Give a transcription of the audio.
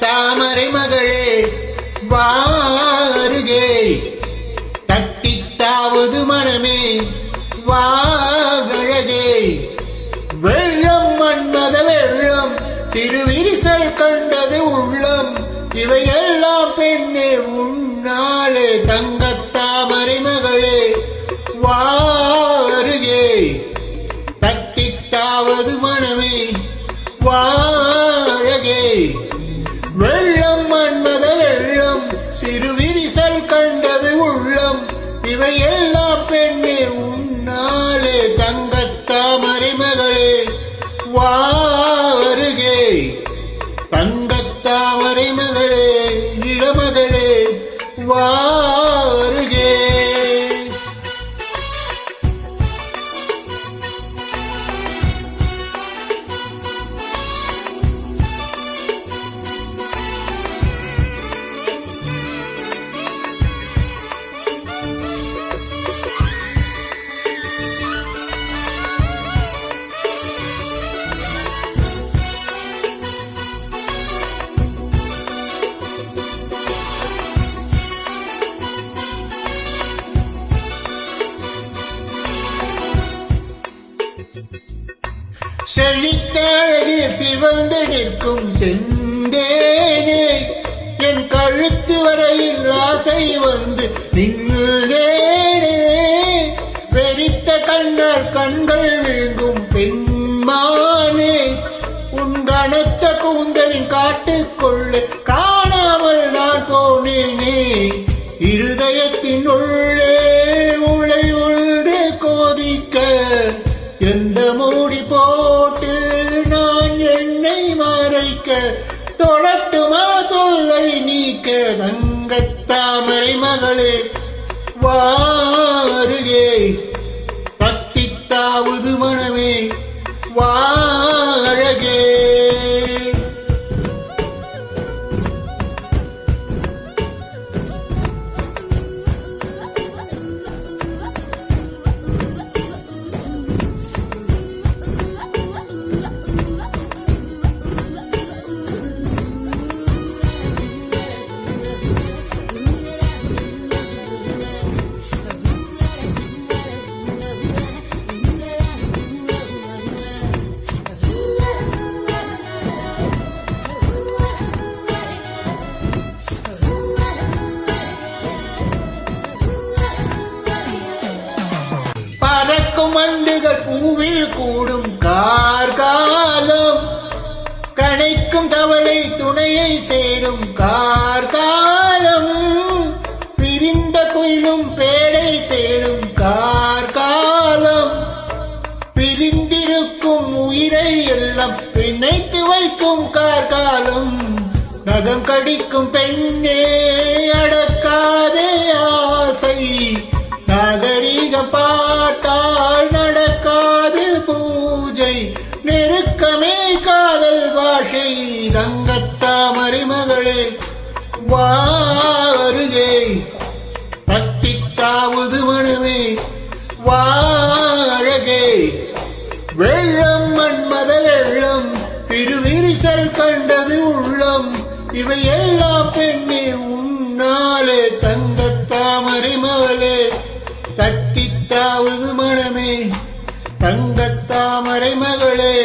தாமரை மகளே வாருகே, தத்தித்தாவது மனமே வாகழகே. வெள்ளம் மன்மத வெள்ளம் திருவிரிசல் கண்டது உள்ளம், இவையெல்லாம் பெண்ணே உன்னாலே. தங்கத்தாமரை மகளே வாருகே, தத்தித்தாவது மனமே வாழகே. வெள்ளம் மன்மத வெள்ளம் சிறுவிரிசல் கண்டது உள்ளம், இவையெல்லாம் பெண்ணே உன்னாலே. தங்கத்தாமரை மகளே வாருகே, தங்கத்தாமரை மகளே இளமகளே வாருகே. செழித்தழகில் சிவந்து நிற்கும் செந்தேனே, என் கழுத்து வரையில் ஆசை வந்து நின்றேனே. வெறித்த கண்ணால் கண்கள் விழுங்கும் பெண்மானே, உன் கனத்த கூந்தலின் காட்டுக்கொள்ளே காணாமல் நான் போனேனே. இருதயத்தின் உள்ளே உளை உண்டு கோதிக்க, எந்த மூடி போட்டு நான் என்னை மறைக்க, தொடட்டுமா தொல்லை நீக்க. தங்கத்தாமரை மகளே வாருகே, தத்தித்தாவது மனமே வாழகே. மண்டுகள் பூவில் கூடும் கார்காலம், கணைக்கும் தவளை துணையை சேரும் கார்காலம். பிரிந்த குயிலும் பேடை தேடும் கார்காலம், பிரிந்திருக்கும் உயிரை எல்லாம் பிணைத்து வைக்கும் கார்காலம். நகம் கடிக்கும் பெண்ணே அடக்காதே ஆசை, நாகரீகம் பார்த்தால் நடக்காது பூஜை. நெருக்கமே காதல் பாஷை. தங்கத்தாமரை மகளே வாருகே, தத்தித்தாவது மனமே வாழகே. வெள்ளம் மன்மத வெள்ளம் திருவிரிசல் கண்டது உள்ளம், இவையெல்லாம் பெண்ணே உன்னாலே. தங்கத்தாமரை மகளே தத்தித்தாவது மனமே தங்கத்தாமரை மகளே